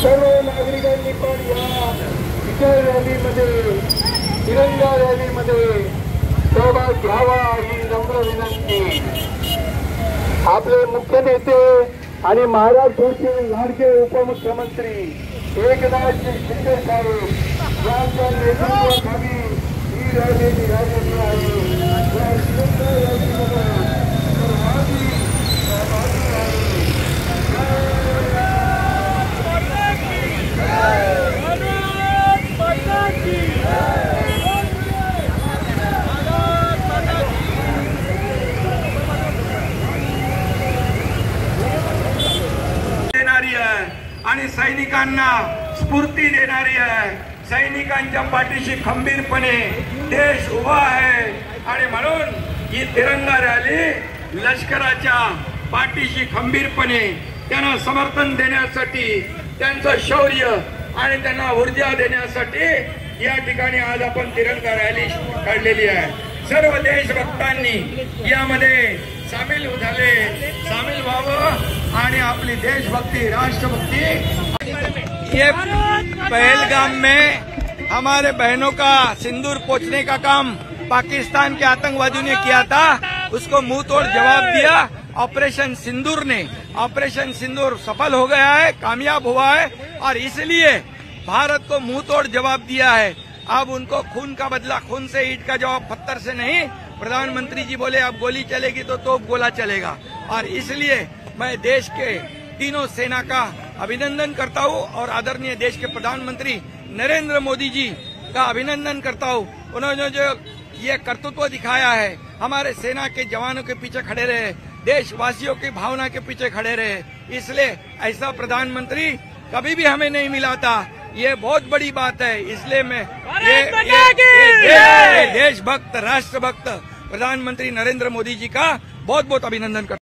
सर्व नागरिकांनी पण या विजय रॅलीमध्ये, तिरंगा रॅलीमध्ये सहभाग घ्यावा ही नम्र विनंती। आपले मुख्य नेते आणि महाराष्ट्राचे लाडके उपमुख्यमंत्री एकनाथ शिंदे साहेब यांच्या नेतृत्वाखाली ही रॅली निघालेली आहे। या तिरंगा रॅलीमध्ये सहभागी आहे। आणि सैनिकांना स्फूर्ती देणारी आहे। सैनिकांच्या पाठीशी खंबीरपणे देश उभा आहे आणि म्हणून ही तिरंगा रॅली लष्कराच्या पाठीशी खंबीरपणे त्यांना समर्थन देण्यासाठी, त्यांचं शौर्य आणि त्यांना ऊर्जा देण्यासाठी या ठिकाणी आज आपण तिरंगा रॅली काढलेली आहे। सर्व देशभक्तांनी यामध्ये सामील व्हावं आणि आपली देशभक्ति, राष्ट्रभक्ति। ये पहलगाम में हमारे बहनों का सिंदूर पोंछने का काम पाकिस्तान के आतंकवादियों ने किया था, उसको मुंह तोड़ जवाब दिया ऑपरेशन सिंदूर ने। ऑपरेशन सिंदूर सफल हो गया है, कामयाब हुआ है और इसलिए भारत को मुंह तोड़ जवाब दिया है। अब उनको खून का बदला खून से, ईंट का जवाब पत्थर से नहीं। प्रधानमंत्री जी बोले अब गोली चलेगी तो तोप गोला चलेगा, और इसलिए मैं देश के तीनों सेना का अभिनंदन करता हूं और आदरणीय देश के प्रधानमंत्री नरेंद्र मोदी जी का अभिनंदन करता हूं। उन्होंने जो ये कर्तृत्व दिखाया है, हमारे सेना के जवानों के पीछे खड़े रहे, देशवासियों की भावना के पीछे खड़े रहे, इसलिए ऐसा प्रधानमंत्री कभी भी हमें नहीं मिला था। ये बहुत बड़ी बात है। इसलिए मैं ये देशभक्त, राष्ट्रभक्त प्रधानमंत्री नरेंद्र मोदी जी का बहुत बहुत अभिनंदन करता हूं।